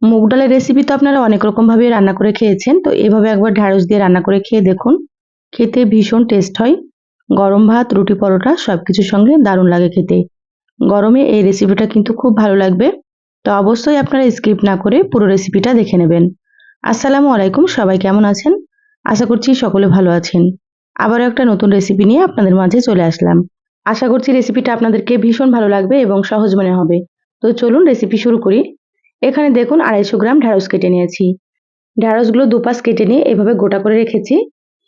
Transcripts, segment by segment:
মুগ ডালের রেসিপি তো আপনারা অনেক রকম ভাবে রান্না করে খেয়েছেন, তো এভাবে একবার ঢ্যাঁড়স দিয়ে রান্না করে খেয়ে দেখুন। খেতে ভীষণ টেস্ট হয়। গরম ভাত, রুটি, পরোটা সবকিছুর সঙ্গে দারুণ লাগে খেতে। গরমে এই রেসিপিটা কিন্তু খুব ভালো লাগবে। তো অবশ্যই আপনারা স্কিপ না করে পুরো রেসিপিটা দেখে নেবেন। আসসালামু আলাইকুম, সবাই কেমন আছেন? আশা করছি সকলে ভালো আছেন। আবারও একটা নতুন রেসিপি নিয়ে আপনাদের মাঝে চলে আসলাম। আশা করছি রেসিপিটা আপনাদেরকে ভীষণ ভালো লাগবে এবং সহজ মনে হবে। তো চলুন রেসিপি শুরু করি। এখানে দেখুন 250 গ্রাম ঢ্যাঁড়স কেটে নিয়েছি। ঢ্যাঁড়সগুলো দুপাশ কেটে নিয়ে এভাবে গোটা করে রেখেছি।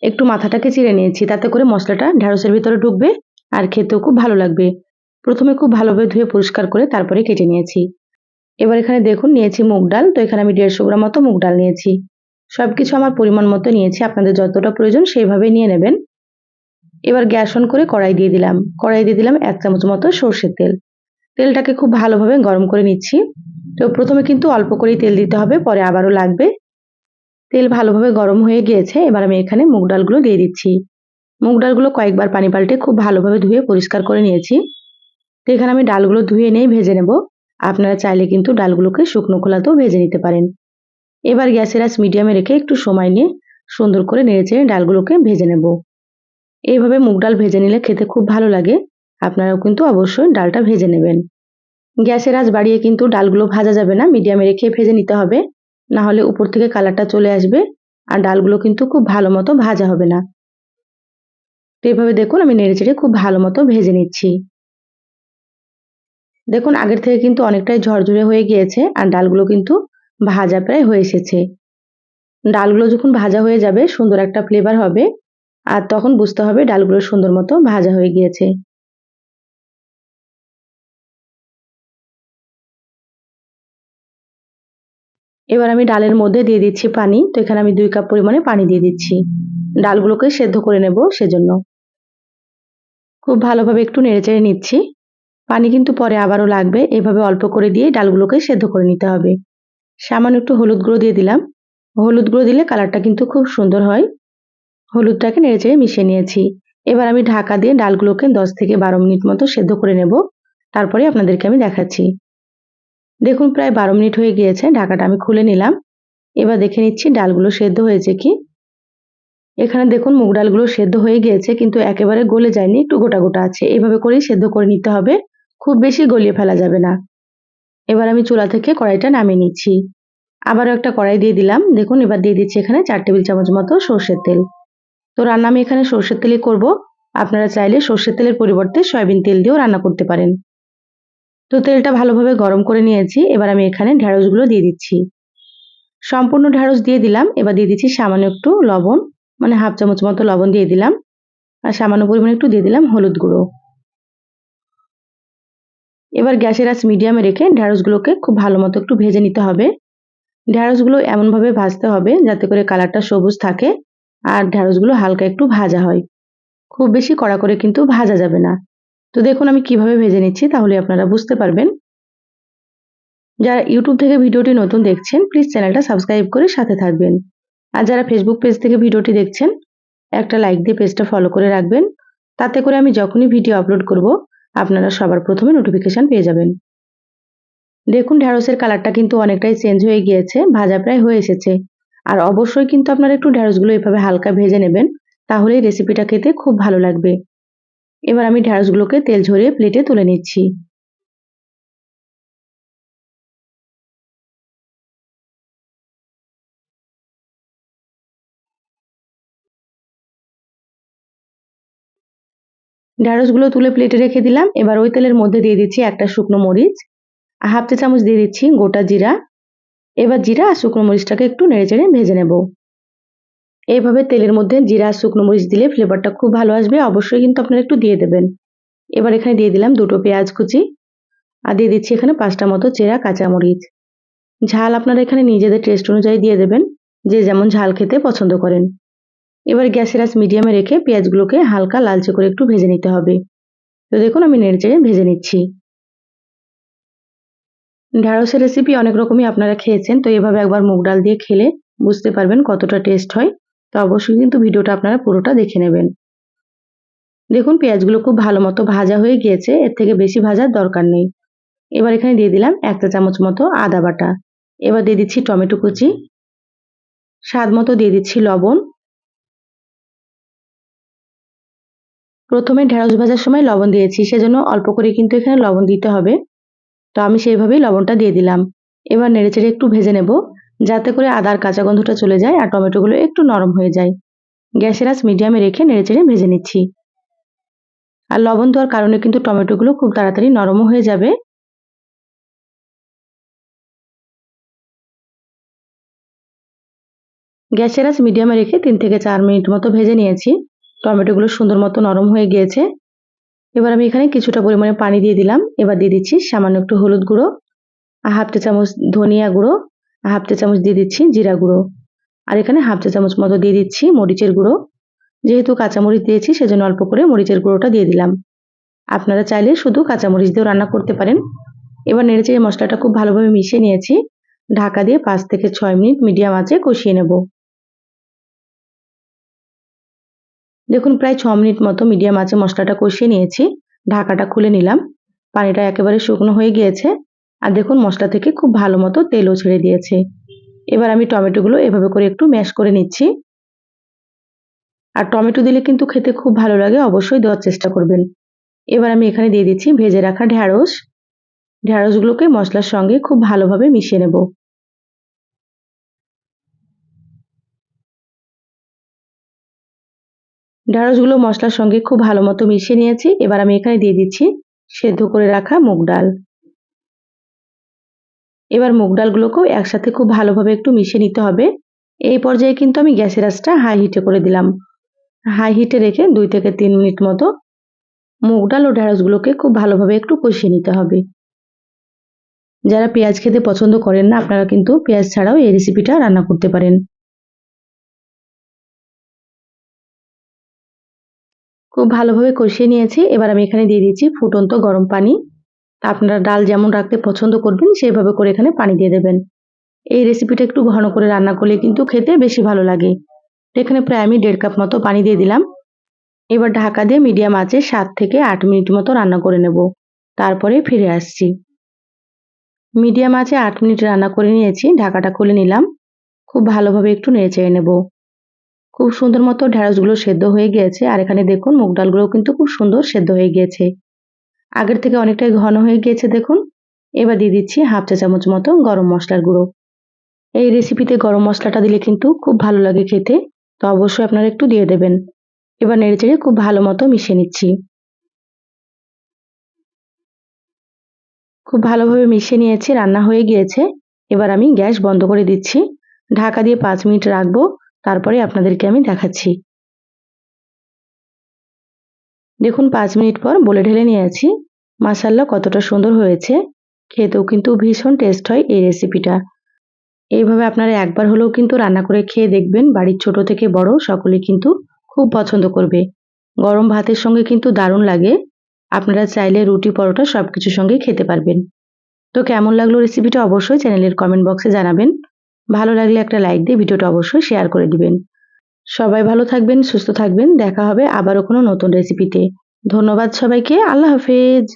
একটু মাথাটাকে চিড়ে নিয়েছি, তাতে করে মশলাটা ঢ্যাঁড়সের ভিতরে ঢুকবে আর খেতেও খুব ভালো লাগবে। প্রথমে খুব ভালোভাবে ধুয়ে পরিষ্কার করে তারপরে কেটে নিয়েছি। এবার এখানে দেখুন নিয়েছি মুগ ডাল, তো এখানে আমি 150 গ্রাম মতো মুগ ডাল নিয়েছি। সবকিছু আমার পরিমাণ মতো নিয়েছি, আপনাদের যতটা প্রয়োজন সেইভাবে নিয়ে নেবেন। এবার গ্যাস অন করে কড়াই দিয়ে দিলাম। কড়াই দিয়ে দিলাম 1 চামচ মতো সর্ষের তেল। তেলটাকে খুব ভালোভাবে গরম করে নিচ্ছি। তো প্রথমে কিন্তু অল্প করেই তেল দিতে হবে, পরে আবারও লাগবে। তেল ভালোভাবে গরম হয়ে গিয়েছে, এবার আমি এখানে মুগ ডালগুলো দিয়ে দিচ্ছি। মুগ ডালগুলো কয়েকবার পানি পাল্টে খুব ভালোভাবে ধুয়ে পরিষ্কার করে নিয়েছি। তো এখানে আমি ডালগুলো ধুয়ে নিয়ে ভেজে নেব। আপনারা চাইলে কিন্তু ডালগুলোকে শুকনো খোলাতেও ভেজে নিতে পারেন। এবার গ্যাসের আঁচ মিডিয়ামে রেখে একটু সময় নিয়ে সুন্দর করে নেড়েচেড়ে ডালগুলোকে ভেজে নেব। এইভাবে মুগ ডাল ভেজে নিলে খেতে খুব ভালো লাগে। আপনারাও কিন্তু অবশ্যই ডালটা ভেজে নেবেন। গ্যাসের আঁচ বাড়িয়ে কিন্তু ডালগুলো ভাজা যাবে না, মিডিয়ামে রেখে ভেজে নিতে হবে। না হলে উপর থেকে কালারটা চলে আসবে আর ডালগুলো কিন্তু খুব ভালো মতো ভাজা হবে না। তো এভাবে দেখুন আমি নেড়েচেড়ে খুব ভালো মতো ভেজে নিচ্ছি। দেখুন আগের থেকে কিন্তু অনেকটাই ঝরঝরে হয়ে গিয়েছে আর ডালগুলো কিন্তু ভাজা প্রায় হয়ে এসেছে। ডালগুলো যখন ভাজা হয়ে যাবে সুন্দর একটা ফ্লেভার হবে আর তখন বুঝতে হবে ডালগুলো সুন্দর মতো ভাজা হয়ে গিয়েছে। এবার আমি ডালের মধ্যে দিয়ে দিচ্ছি পানি। তো এখানে আমি 2 কাপ পরিমাণে পানি দিয়ে দিচ্ছি। ডালগুলোকে সেদ্ধ করে নেব সেজন্য। খুব ভালোভাবে একটু নেড়েচেড়ে নিচ্ছি। পানি কিন্তু পরে আবারও লাগবে, এভাবে অল্প করে দিয়ে ডালগুলোকে সেদ্ধ করে নিতে হবে। সামান্য একটু হলুদ গুঁড়ো দিয়ে দিলাম। হলুদ গুঁড়ো দিলে কালারটা কিন্তু খুব সুন্দর হয়। হলুদটাকে নেড়েচেড়ে মিশিয়ে নিয়েছি। এবার আমি ঢাকা দিয়ে ডালগুলোকে 10 থেকে 12 মিনিট মতো সেদ্ধ করে নেব। তারপরে আপনাদেরকে আমি দেখাচ্ছি। দেখুন প্রায় 12 মিনিট হয়ে গিয়েছে, ঢাকাটা আমি খুলে নিলাম। এবার দেখে নিচ্ছি ডালগুলো সেদ্ধ হয়েছে কি। এখানে দেখুন মুগ ডালগুলো সেদ্ধ হয়ে গিয়েছে কিন্তু একেবারে গলে যায়নি, একটু গোটা গোটা আছে। এভাবে করেই সেদ্ধ করে নিতে হবে, খুব বেশি গলিয়ে ফেলা যাবে না। এবার আমি চুলা থেকে কড়াইটা নামিয়ে নিচ্ছি। আবারও একটা কড়াই দিয়ে দিলাম। দেখুন এবার দিয়ে দিচ্ছি এখানে 4 টেবিল চামচ মতো সর্ষের তেল। তো রান্না আমি এখানে সর্ষের তেলই করব। আপনারা চাইলে সর্ষের তেলের পরিবর্তে সয়াবিন তেল দিয়েও রান্না করতে পারেন। তো তেলটা ভালোভাবে গরম করে নিয়েছি। এবার আমি এখানে ঢ্যাঁড়সগুলো দিয়ে দিচ্ছি। সম্পূর্ণ ঢ্যাঁড়স দিয়ে দিলাম। এবার দিয়ে দিচ্ছি সামান্য একটু লবণ, মানে হাফ চামচ মতো লবণ দিয়ে দিলাম। আর সামান্য পরিমাণে একটু দিয়ে দিলাম হলুদ গুঁড়ো। এবার গ্যাসের আঁচ মিডিয়ামে রেখে ঢ্যাঁড়সগুলোকে খুব ভালো মতো একটু ভেজে নিতে হবে। ঢ্যাঁড়সগুলো এমনভাবে ভাজতে হবে যাতে করে কালারটা সবুজ থাকে আর ঢ্যাঁড়সগুলো হালকা একটু ভাজা হয়। খুব বেশি কড়া করে কিন্তু ভাজা যাবে না। তো দেখুন আমি কিভাবে ভেজে নিচ্ছি, তাহলে আপনারা বুঝতে পারবেন। যারা ইউটিউব থেকে ভিডিওটি নতুন দেখছেন প্লিজ চ্যানেলটা সাবস্ক্রাইব করে সাথে থাকবেন। আর যারা ফেসবুক পেজ থেকে ভিডিওটি দেখছেন একটা লাইক দিয়ে পেজটা ফলো করে রাখবেন। তাতে করে আমি যখনই ভিডিও আপলোড করব আপনারা সবার প্রথমে নোটিফিকেশন পেয়ে যাবেন। দেখুন ঢ্যাঁড়সের কালারটা কিন্তু অনেকটাই চেঞ্জ হয়ে গিয়েছে, ভাজা প্রায় হয়ে এসেছে। আর অবশ্যই কিন্তু আপনারা একটু ঢ্যাঁড়সগুলো এভাবে হালকা ভেজে নেবেন, তাহলেই রেসিপিটা খেতে খুব ভালো লাগবে। এবার আমি ঢ্যাঁড়সগুলোকে তেল ঝরিয়ে প্লেটে তুলে নিচ্ছি। ঢ্যাঁড়সগুলো তুলে প্লেটে রেখে দিলাম। এবার ওই তেলের মধ্যে দিয়ে দিচ্ছি একটা শুকনো মরিচ, হাফ চা চামচ দিয়ে দিচ্ছি গোটা জিরা। এবার জিরা আর শুকনো মরিচটাকে একটু নেড়েচেড়ে ভেজে নেব। এইভাবে তেলের মধ্যে জিরা আর শুকনো মরিচ দিলে ফ্লেভারটা খুব ভালো আসবে, অবশ্যই কিন্তু আপনারা একটু দিয়ে দেবেন। এবার এখানে দিয়ে দিলাম 2টো পেঁয়াজ কুচি আর দিয়ে দিচ্ছি এখানে 5টা মতো চেরা কাঁচামরিচ। ঝাল আপনারা এখানে নিজেদের টেস্ট অনুযায়ী দিয়ে দেবেন, যে যেমন ঝাল খেতে পছন্দ করেন। এবার গ্যাসের আঁচ মিডিয়ামে রেখে পেঁয়াজগুলোকে হালকা লালচে করে একটু ভেজে নিতে হবে। তো দেখুন আমি নেড়েচেড়ে ভেজে নিচ্ছি। ঢ্যাঁড়সের রেসিপি অনেক রকমই আপনারা খেয়েছেন, তো এভাবে একবার মুগ ডাল দিয়ে খেলে বুঝতে পারবেন কতটা টেস্ট হয়। তো অবশ্যই কিন্তু ভিডিওটা আপনারা পুরোটা দেখে নেবেন। দেখুন পেঁয়াজগুলো খুব ভালো মতো ভাজা হয়ে গিয়েছে, এর থেকে বেশি ভাজার দরকার নেই। এবার এখানে দিয়ে দিলাম 1 চা চামচ মতো আদা বাটা। এবার দিয়ে দিচ্ছি টমেটো কুচি, স্বাদ মতো দিয়ে দিচ্ছি লবণ। প্রথমে ঢেঁড়স ভাজার সময় লবণ দিয়েছি, সেজন্য অল্প করে কিন্তু এখানে লবণ দিতে হবে। তো আমি সেইভাবেই লবণটা দিয়ে দিলাম। এবার নেড়েচেড়ে একটু ভেজে নেব, যাতে করে আদার কাঁচা গন্ধটা চলে যায় আর টমেটোগুলো একটু নরম হয়ে যায়। গ্যাসের আঁচ মিডিয়ামে রেখে নেড়েচেড়ে ভেজে নিচ্ছি। আর লবণ দেওয়ার কারণে কিন্তু টমেটোগুলো খুব তাড়াতাড়ি নরমও হয়ে যাবে। গ্যাসের আঁচ মিডিয়ামে রেখে 3 থেকে 4 মিনিট মতো ভেজে নিয়েছি। টমেটোগুলো সুন্দর মতো নরম হয়ে গিয়েছে। এবার আমি এখানে কিছুটা পরিমাণে পানি দিয়ে দিলাম। এবার দিয়ে দিচ্ছি সামান্য একটু হলুদ গুঁড়ো, হাফ চা চামচ ধনিয়া গুঁড়ো, হাফ চা চামচ দিয়ে দিচ্ছি জিরা গুঁড়ো, আর এখানে হাফ চা চামচ মতো দিয়ে দিচ্ছি মরিচের গুঁড়ো। যেহেতু কাঁচামরিচ দিয়েছি সেজন্য অল্প করে মরিচের গুঁড়োটা দিয়ে দিলাম। আপনারা চাইলে শুধু কাঁচামরিচ দিয়েও রান্না করতে পারেন। এবার নেড়েচেড়ে মশলাটা খুব ভালোভাবে মিশিয়ে নিয়েছি। ঢাকা দিয়ে 5 থেকে 6 মিনিট মিডিয়াম আঁচে কষিয়ে নেব। দেখুন প্রায় 6 মিনিট মতো মিডিয়াম আঁচে মশলাটা কষিয়ে নিয়েছি। ঢাকাটা খুলে নিলাম। পানিটা একেবারে শুকনো হয়ে গিয়েছে। আর দেখুন মশলা থেকে খুব ভালো মতো তেলও ছেড়ে দিয়েছে। এবার আমি টমেটোগুলো এভাবে করে একটু ম্যাশ করে নিচ্ছি। আর টমেটো দিলে কিন্তু খেতে খুব ভালো লাগে, অবশ্যই দেওয়ার চেষ্টা করবেন। এবার আমি এখানে দিয়ে দিচ্ছি ভেজে রাখা ঢেঁড়স। ঢেঁড়সগুলোকে মশলার সঙ্গে খুব ভালোভাবে মিশিয়ে নেব। ঢেঁড়সগুলো মশলার সঙ্গে খুব ভালো মতো মিশিয়ে নিয়েছি। এবার আমি এখানে দিয়ে দিচ্ছি সেদ্ধ করে রাখা মুগ ডাল। এবার মুগ ডালগুলোকেও একসাথে খুব ভালোভাবে একটু মিশিয়ে নিতে হবে। এই পর্যায়ে কিন্তু আমি গ্যাসের আঁচটা হাই হিটে করে দিলাম। হাই হিটে রেখে 2 থেকে 3 মিনিট মতো মুগ ডাল ও ঢেঁড়সগুলোকে খুব ভালোভাবে একটু কষিয়ে নিতে হবে। যারা পেঁয়াজ খেতে পছন্দ করেন না, আপনারা কিন্তু পেঁয়াজ ছাড়াও এই রেসিপিটা রান্না করতে পারেন। খুব ভালোভাবে কষিয়ে নিয়েছি। এবার আমি এখানে দিয়ে দিচ্ছি ফুটন্ত গরম পানি। আপনারা ডাল যেমন রাখতে পছন্দ করবেন সেভাবে করে এখানে পানি দিয়ে দেবেন। এই রেসিপিটা একটু ঘন করে রান্না করলে কিন্তু খেতে বেশি ভালো লাগে। এখানে প্রায় আমি 1.5 কাপ মতো পানি দিয়ে দিলাম। এবার ঢাকা দিয়ে মিডিয়াম আঁচে 7 থেকে 8 মিনিট মতো রান্না করে নেব। তারপরে ফিরে আসছি। মিডিয়াম আঁচে 8 মিনিট রান্না করে নিয়েছি। ঢাকাটা খুলে নিলাম। খুব ভালোভাবে একটু নেড়েচেড়ে নেব। খুব সুন্দর মতো ঢেঁড়সগুলো সেদ্ধ হয়ে গিয়েছে। আর এখানে দেখুন মুগ ডালগুলোও কিন্তু খুব সুন্দর সেদ্ধ হয়ে গিয়েছে। আগের থেকে অনেকটাই ঘন হয়ে গিয়েছে দেখুন। এবার দিয়ে দিচ্ছি হাফ চা চামচ মতো গরম মশলার গুঁড়ো। এই রেসিপিতে গরম মশলাটা দিলে কিন্তু খুব ভালো লাগে খেতে। তো অবশ্যই আপনারা একটু দিয়ে দেবেন। এবার নেড়েচেড়ে খুব ভালো মতো মিশিয়ে নিচ্ছি। খুব ভালোভাবে মিশিয়ে নিয়েছি, রান্না হয়ে গিয়েছে। এবার আমি গ্যাস বন্ধ করে দিচ্ছি। ঢাকা দিয়ে 5 মিনিট রাখবো। তারপরে আপনাদেরকে আমি দেখাচ্ছি। দেখুন 5 মিনিট পর বলে ঢেলে নিয়েছি। মাশাআল্লাহ কতটা সুন্দর হয়েছে। খেতেও কিন্তু ভীষণ টেস্ট হয় এই রেসিপিটা। এইভাবে আপনারা একবার হলেও কিন্তু রান্না করে খেয়ে দেখবেন। বাড়ির ছোট থেকে বড় সকলে কিন্তু খুব পছন্দ করবে। গরম ভাতের সঙ্গে কিন্তু দারুণ লাগে। আপনারা চাইলে রুটি পরোটা সবকিছুর সঙ্গেই খেতে পারবেন। তো কেমন লাগলো রেসিপিটা অবশ্যই চ্যানেলের কমেন্ট বক্সে জানাবেন। ভালো লাগলে একটা লাইক দিয়ে ভিডিওটা অবশ্যই শেয়ার করে দিবেন। সবাই ভালো থাকবেন, সুস্থ থাকবেন। দেখা হবে আবারও কোনো নতুন রেসিপিতে। ধন্যবাদ সবাইকে। আল্লাহ হাফেজ।